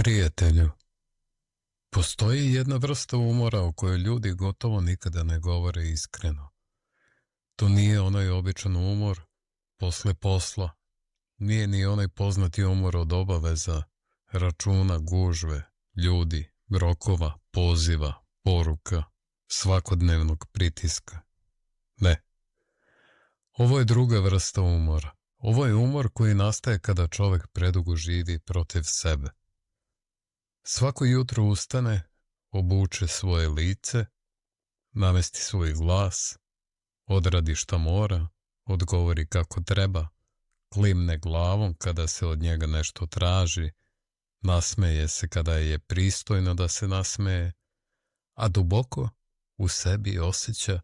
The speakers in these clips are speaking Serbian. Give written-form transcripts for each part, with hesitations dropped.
Prijatelju, postoji jedna vrsta umora o kojoj ljudi gotovo nikada ne govore iskreno. To nije onaj običan umor posle posla, nije ni onaj poznati umor od obaveza, računa, gužve, ljudi, rokova, poziva, poruka, svakodnevnog pritiska. Ne. Ovo je druga vrsta umora. Ovo je umor koji nastaje kada čovek predugo živi protiv sebe. Svako jutro ustane, obuče svoje lice, namesti svoj glas, odradi šta mora, odgovori kako treba, klimne glavom kada se od njega nešto traži, nasmeje se kada je pristojno da se nasmeje, a duboko u sebi osjeća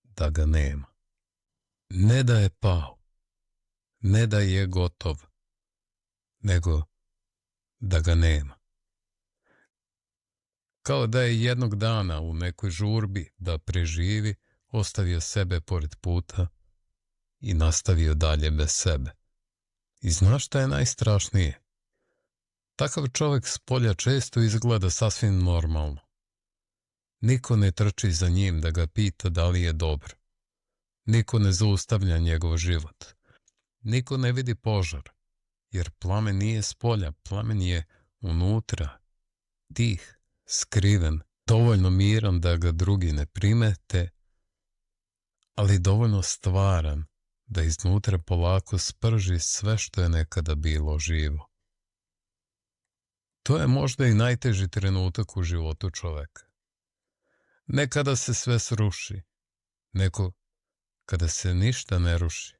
da ga nema. Ne da je pao, ne da je gotov, nego da ga nema. Kao da je jednog dana u nekoj žurbi da preživi, ostavio sebe pored puta i nastavio dalje bez sebe. I znaš šta je najstrašnije? Takav čovjek s polja često izgleda sasvim normalno. Niko ne trči za njim da ga pita da li je dobro. Niko ne zaustavlja njegov život. Niko ne vidi požar, jer plamen nije s polja, plamen je unutra, tih, skriven, dovoljno miran da ga drugi ne primete, ali dovoljno stvaran da iznutra polako sprži sve što je nekada bilo živo. To je možda i najteži trenutak u životu čoveka. Ne kada se sve sruši, nego kada se ništa ne ruši,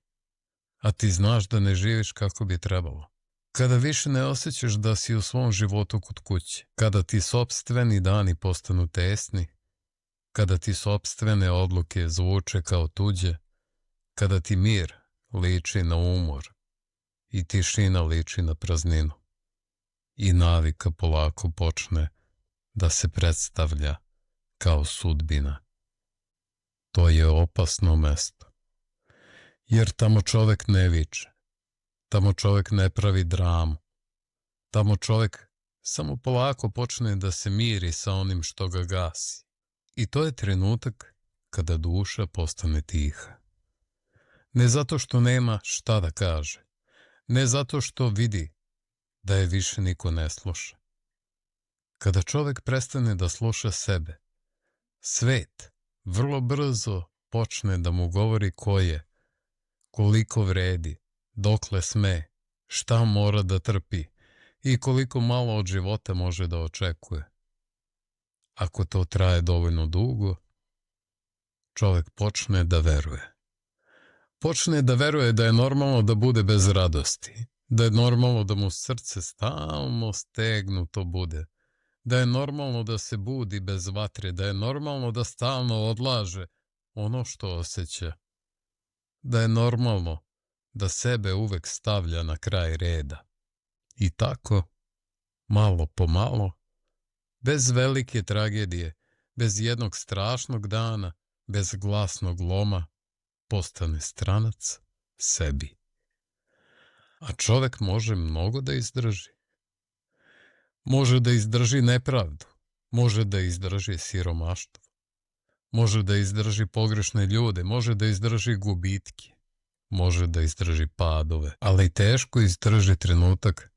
a ti znaš da ne živiš kako bi trebalo. Kada više ne osjećaš da si u svom životu kod kuće, kada ti sopstveni dani postanu tesni, kada ti sopstvene odluke zvuče kao tuđe, kada ti mir liči na umor i tišina liči na prazninu i navika polako počne da se predstavlja kao sudbina. To je opasno mesto, jer tamo čovek ne viče, tamo čovek ne pravi dramu, tamo čovek samo polako počne da se miri sa onim što ga gasi. I to je trenutak kada duša postane tiha. Ne zato što nema šta da kaže, ne zato što vidi da je više niko ne sluša. Kada čovek prestane da sluša sebe, svet vrlo brzo počne da mu govori ko je, koliko vredi, dokle sme, šta mora da trpi i koliko malo od života može da očekuje. Ako to traje dovoljno dugo, čovek počne da veruje. Počne da veruje da je normalno da bude bez radosti, da je normalno da mu srce stalno stegnuto bude, da je normalno da se budi bez vatre, da je normalno da stalno odlaže ono što osjeća, da je normalno da sebe uvek stavlja na kraj reda. I tako, malo po malo, bez velike tragedije, bez jednog strašnog dana, bez glasnog loma, postane stranac sebi. A čovek može mnogo da izdrži. Može da izdrži nepravdu, može da izdrži siromaštvo, može da izdrži pogrešne ljude, može da izdrži gubitke, može da izdrži padove, ali teško izdrži trenutak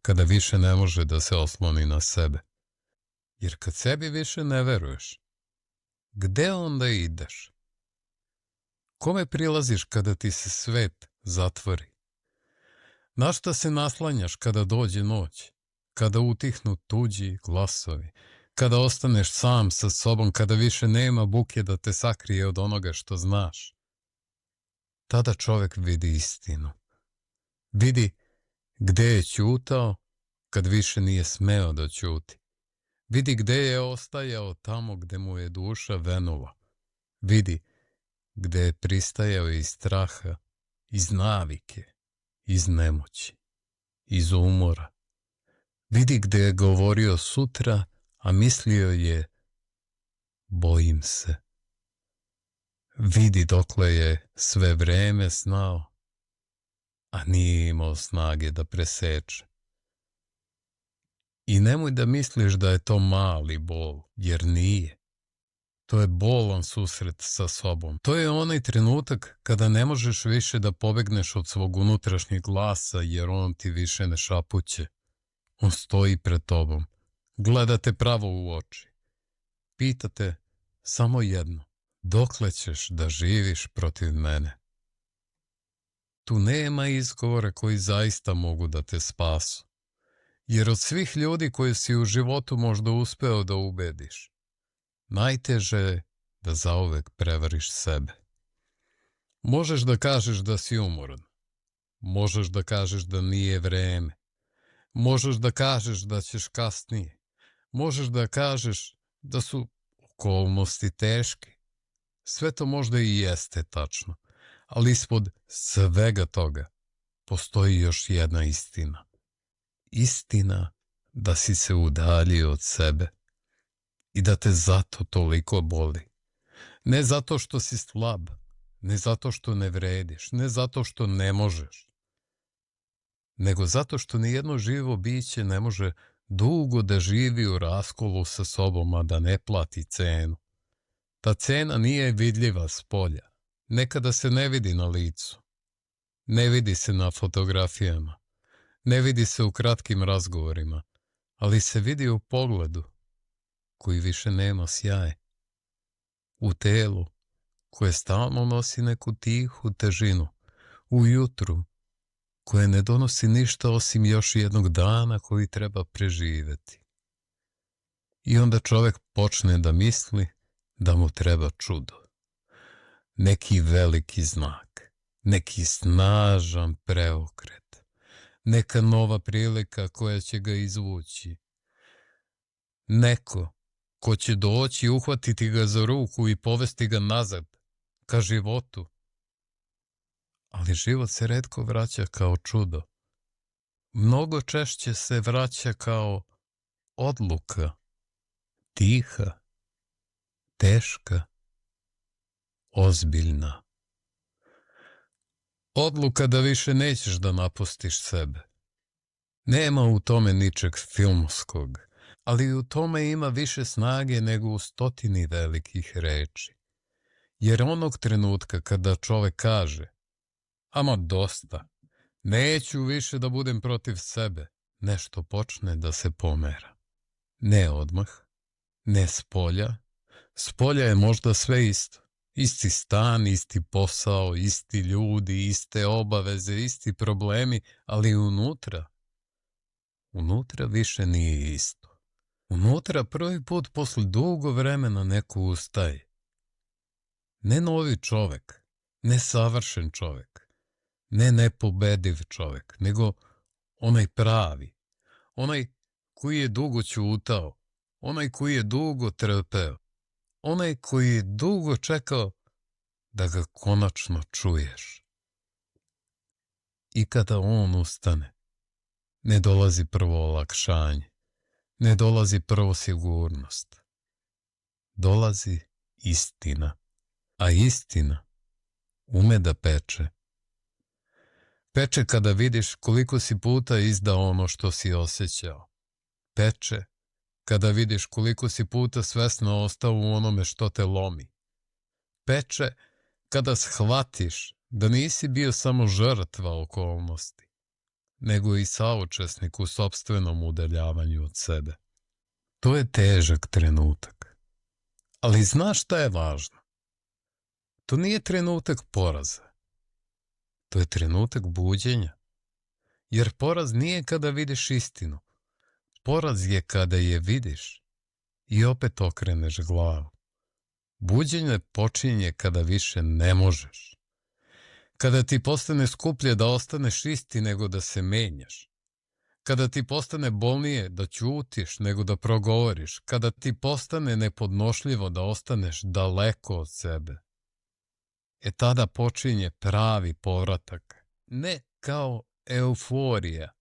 kada više ne može da se osloni na sebe. Jer kad sebi više ne veruješ, gde onda ideš? Kome prilaziš kada ti se svet zatvori? Na šta se naslanjaš kada dođe noć? Kada utihnu tuđi glasovi? Kada ostaneš sam sa sobom? Kada više nema buke da te sakrije od onoga što znaš? Tada čovek vidi istinu. Vidi gde je ćutao kad više nije smeo da ćuti. Vidi gde je ostajao tamo gde mu je duša venula. Vidi gde je pristajao iz straha, iz navike, iz nemoći, iz umora. Vidi gde je govorio sutra, a mislio je bojim se. Vidi dokle je sve vreme znao, a nije imao snage da preseče. nemoj da misliš da je to mali bol, jer nije. To je bolan susret sa sobom. To je onaj trenutak kada ne možeš više da pobegneš od svog unutrašnjeg glasa, jer on ti više ne šapuće. On stoji pred tobom. Gleda te pravo u oči. Pita te samo jedno. Dokle ćeš da živiš protiv mene? Tu nema izgovora koji zaista mogu da te spasu. Jer od svih ljudi koje si u životu možda uspeo da ubediš, najteže je da zauvek prevariš sebe. Možeš da kažeš da si umoran. Možeš da kažeš da nije vreme. Možeš da kažeš da ćeš kasnije. Možeš da kažeš da su okolnosti teške. Sve to možda i jeste tačno, ali ispod svega toga postoji još jedna istina. Istina da si se udaljio od sebe i da te zato toliko boli. Ne zato što si slab, ne zato što ne vrediš, ne zato što ne možeš, nego zato što nijedno živo biće ne može dugo da živi u raskolu sa sobom, a da ne plati cenu. Ta cena nije vidljiva s polja. Nekada se ne vidi na licu. Ne vidi se na fotografijama. Ne vidi se u kratkim razgovorima. Ali se vidi u pogledu koji više nema sjaj. U telu koje stalno nosi neku tihu težinu. U jutru koje ne donosi ništa osim još jednog dana koji treba preživeti. I onda čovek počne da misli da mu treba čudo. Neki veliki znak, neki snažan preokret, neka nova prilika koja će ga izvući. Neko ko će doći, uhvatiti ga za ruku i povesti ga nazad, ka životu. Ali život se retko vraća kao čudo. Mnogo češće se vraća kao odluka, tiha, teška, ozbiljna. Odluka da više nećeš da napustiš sebe. Nema u tome ničeg filmskog, ali u tome ima više snage nego u 100 velikih reči. Jer onog trenutka kada čovek kaže ama dosta, neću više da budem protiv sebe, nešto počne da se pomera. Ne odmah, ne spolja. Spolja je možda sve isto. Isti stan, isti posao, isti ljudi, iste obaveze, isti problemi, ali unutra više nije isto. Unutra prvi put posle dugo vremena neko ustaje. Ne novi čovek, ne savršen čovek, ne nepobediv čovek, nego onaj pravi, onaj koji je dugo ćutao, onaj koji je dugo trpeo, onaj koji je dugo čekao da ga konačno čuješ. I kada on ustane, ne dolazi prvo olakšanje, ne dolazi prvo sigurnost. Dolazi istina, a istina ume da peče. Peče kada vidiš koliko si puta izdao ono što si osjećao. Peče kada vidiš koliko si puta svesno ostao u onome što te lomi. Peče kada shvatiš da nisi bio samo žrtva okolnosti, nego i saučesnik u sopstvenom udaljavanju od sebe. To je težak trenutak. Ali znaš šta je važno? To nije trenutak poraza. To je trenutak buđenja. Jer poraz nije kada vidiš istinu. Poraz je kada je vidiš i opet okreneš glavu. Buđenje počinje kada više ne možeš. Kada ti postane skuplje da ostaneš isti nego da se menjaš. Kada ti postane bolnije da ćutiš nego da progovoriš. Kada ti postane nepodnošljivo da ostaneš daleko od sebe. Tada počinje pravi povratak. Ne kao euforija,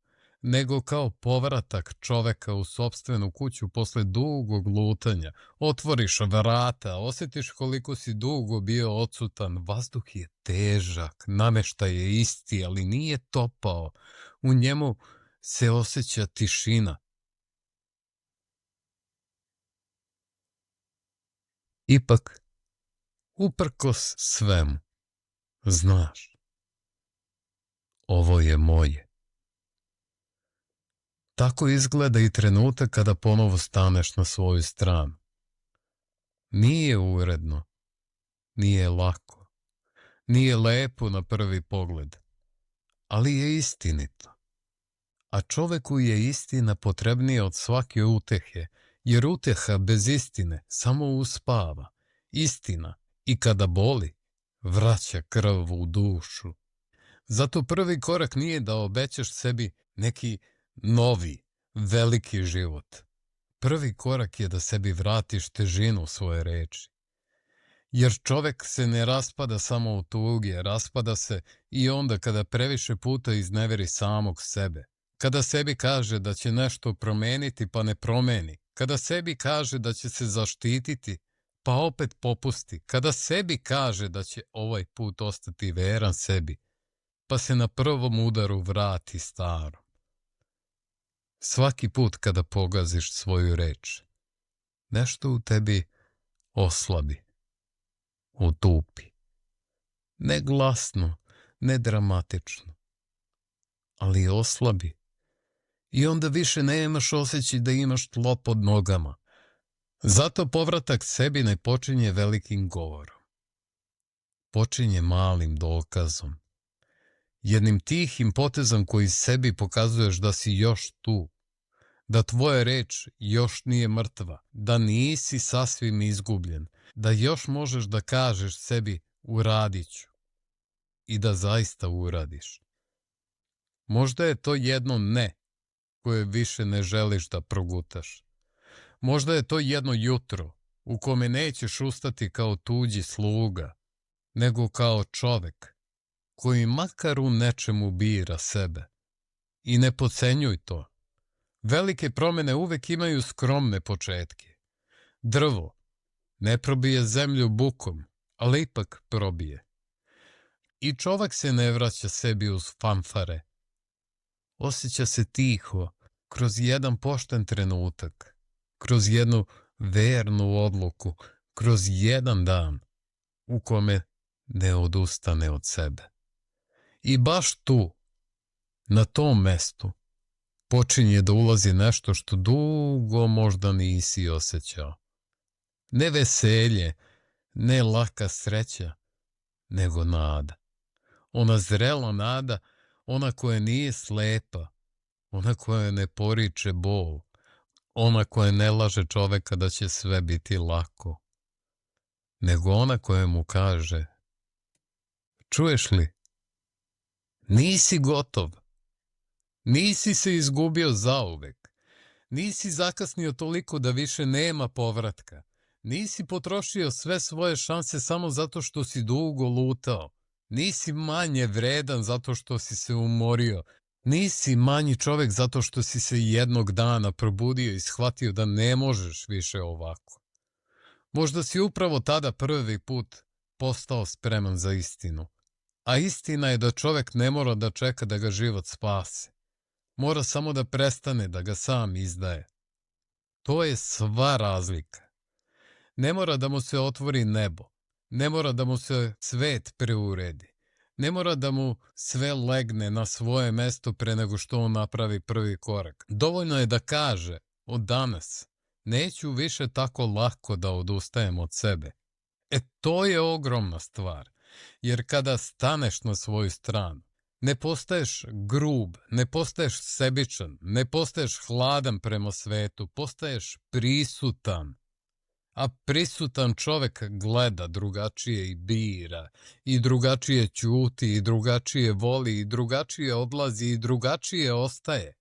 nego kao povratak čoveka u sopstvenu kuću posle dugog lutanja. Otvoriš vrata, osjetiš koliko si dugo bio odsutan, vazduh je težak, nameštaj je isti, ali nije topao. U njemu se osjeća tišina. Ipak, uprkos svemu, znaš, ovo je moje. Tako izgleda i trenutak kada ponovo staneš na svoju stranu. Nije uredno, nije lako, nije lepo na prvi pogled, ali je istinito. A čoveku je istina potrebnija od svake utehe, jer uteha bez istine samo uspava. Istina, i kada boli, vraća krv u dušu. Zato prvi korak nije da obećaš sebi neki novi, veliki život. Prvi korak je da sebi vratiš težinu svoje reči. Jer čovek se ne raspada samo u tugi, raspada se i onda kada previše puta izneveri samog sebe. Kada sebi kaže da će nešto promeniti pa ne promeni. Kada sebi kaže da će se zaštititi pa opet popusti. Kada sebi kaže da će ovaj put ostati veran sebi pa se na prvom udaru vrati starom. Svaki put kada pogaziš svoju reč, nešto u tebi oslabi, utupi. Ne glasno, ne dramatično, ali oslabi. I onda više nemaš osjećaj da imaš tlo pod nogama. Zato povratak sebi ne počinje velikim govorom. Počinje malim dokazom. Jednim tihim potezom koji sebi pokazuješ da si još tu. Da tvoja reč još nije mrtva. Da nisi sasvim izgubljen. Da još možeš da kažeš sebi uradit ću. I da zaista uradiš. Možda je to jedno ne koje više ne želiš da progutaš. Možda je to jedno jutro u kome nećeš ustati kao tuđi sluga, nego kao čovek koji makar u nečemu bira sebe. I ne podcenjuj to. Velike promene uvek imaju skromne početke. Drvo ne probije zemlju bukom, ali ipak probije. I čovek se ne vraća sebi uz fanfare. Osjeća se tiho, kroz jedan pošten trenutak, kroz jednu vernu odluku, kroz jedan dan u kome ne odustane od sebe. I baš tu, na tom mestu, počinje da ulazi nešto što dugo možda nisi osjećao. Ne veselje, ne laka sreća, nego nada. Ona zrela nada, ona koja nije slepa, ona koja ne poriče bol, ona koja ne laže čoveka da će sve biti lako, nego ona koja mu kaže: čuješ li, nisi gotov, nisi se izgubio zauvek, nisi zakasnio toliko da više nema povratka, nisi potrošio sve svoje šanse samo zato što si dugo lutao, nisi manje vredan zato što si se umorio, nisi manji čovek zato što si se jednog dana probudio i shvatio da ne možeš više ovako. Možda si upravo tada prvi put postao spreman za istinu. A istina je da čovek ne mora da čeka da ga život spase. Mora samo da prestane da ga sam izdaje. To je sva razlika. Ne mora da mu se otvori nebo. Ne mora da mu se svet preuredi. Ne mora da mu sve legne na svoje mesto pre nego što on napravi prvi korak. Dovoljno je da kaže: od danas neću više tako lako da odustajem od sebe. To je ogromna stvar. Jer kada staneš na svoju stranu, ne postaješ grub, ne postaješ sebičan, ne postaješ hladan prema svetu, postaješ prisutan. A prisutan čovek gleda drugačije i bira, i drugačije ćuti, i drugačije voli, i drugačije odlazi, i drugačije ostaje.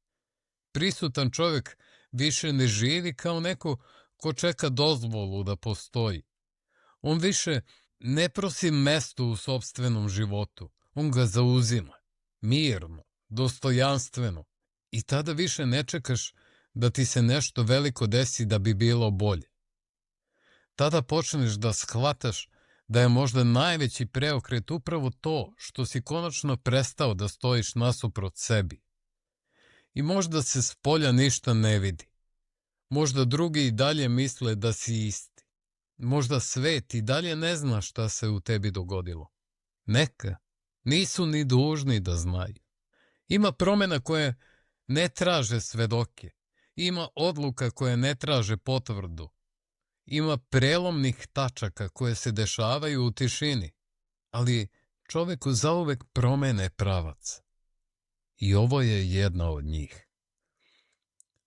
Prisutan čovek više ne živi kao neko ko čeka dozvolu da postoji. On više ne prosi mesto u sopstvenom životu, on ga zauzima, mirno, dostojanstveno, i tada više ne čekaš da ti se nešto veliko desi da bi bilo bolje. Tada počneš da shvataš da je možda najveći preokret upravo to što si konačno prestao da stojiš nasuprot sebi. I možda se spolja ništa ne vidi. Možda drugi i dalje misle da si isti. Možda svet i dalje ne zna šta se u tebi dogodilo. Neka. Nisu ni dužni da znaju. Ima promjena koje ne traže svedoke. Ima odluka koje ne traže potvrdu. Ima prelomnih tačaka koje se dešavaju u tišini. Ali čoveku zauvek promene pravac. I ovo je jedna od njih.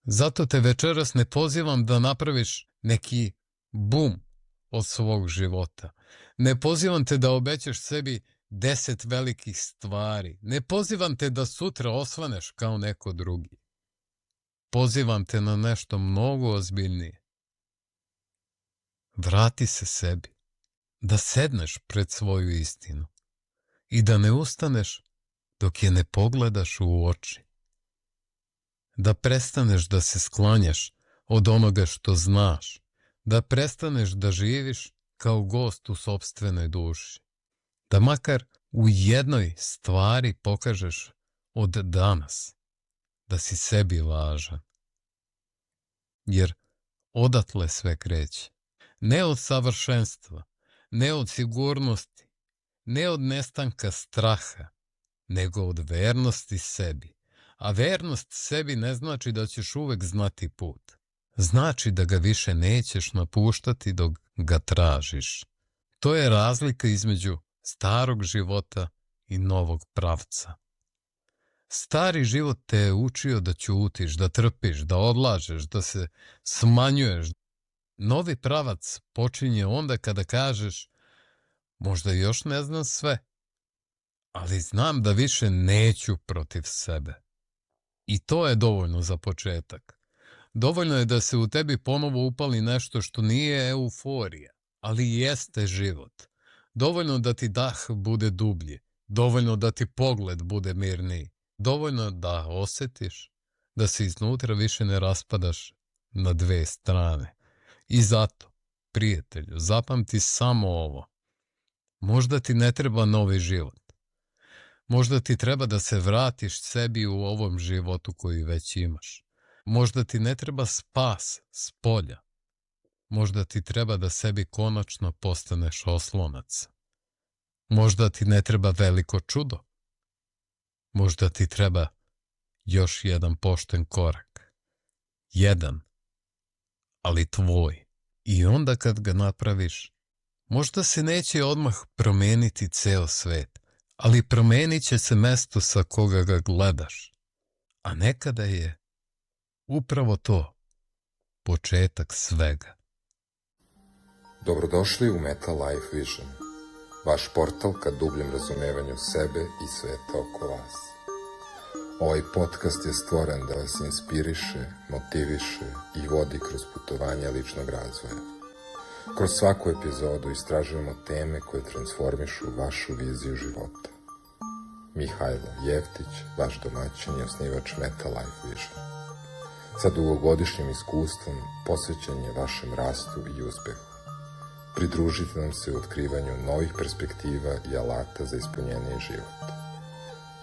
Zato te večeras ne pozivam da napraviš neki bum od svog života. Ne pozivam te da obećaš sebi 10 velikih stvari. Ne pozivam te da sutra osvaneš kao neko drugi. Pozivam te na nešto mnogo ozbiljnije. Vrati se sebi. Da sedneš pred svoju istinu. I da ne ustaneš dok je ne pogledaš u oči. Da prestaneš da se sklanjaš od onoga što znaš. Da prestaneš da živiš kao gost u sopstvenoj duši. Da makar u jednoj stvari pokažeš od danas da si sebi važan. Jer odatle sve kreće. Ne od savršenstva, ne od sigurnosti, ne od nestanka straha, nego od vernosti sebi. A vernost sebi ne znači da ćeš uvek znati put. Znači da ga više nećeš napuštati dok ga tražiš. To je razlika između starog života i novog pravca. Stari život te je učio da ćutiš, da trpiš, da odlažeš, da se smanjuješ. Novi pravac počinje onda kada kažeš možda još ne znam sve, ali znam da više neću protiv sebe. I to je dovoljno za početak. Dovoljno je da se u tebi ponovo upali nešto što nije euforija, ali jeste život. Dovoljno da ti dah bude dublji, dovoljno da ti pogled bude mirniji, dovoljno da osjetiš da se iznutra više ne raspadaš na dve strane. I zato, prijatelju, zapamti samo ovo. Možda ti ne treba novi život. Možda ti treba da se vratiš sebi u ovom životu koji već imaš. Možda ti ne treba spas s polja. Možda ti treba da sebi konačno postaneš oslonac. Možda ti ne treba veliko čudo. Možda ti treba još jedan pošten korak. Jedan, ali tvoj. I onda kad ga napraviš, možda se neće odmah promeniti ceo svet, ali promenit će se mesto sa koga ga gledaš. A nekada je upravo to početak svega. Dobrodošli u Meta Life Vision, vaš portal ka dubljem razumevanju sebe i sveta oko vas. Ovaj podcast je stvoren da vas inspiriše, motiviše i vodi kroz putovanja ličnog razvoja. Kroz svaku epizodu istražujemo teme koje transformišu vašu viziju života. Mihajlo Jeftić, vaš domaćin i osnivač Meta Life Vision. Sa dugogodišnjim iskustvom posvećen je vašem rastu i uspehu. Pridružite nam se u otkrivanju novih perspektiva i alata za ispunjeniji život.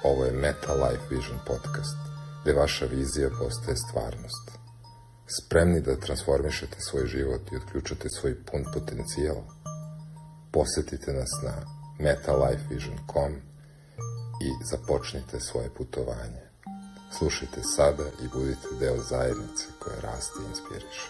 Ovo je Meta Life Vision podcast, gde vaša vizija postaje stvarnost. Spremni da transformišete svoj život i otključate svoj pun potencijal? Posetite nas na metalifevision.com i započnite svoje putovanje. Slušajte sada i budite deo zajednice koja raste i inspiriše.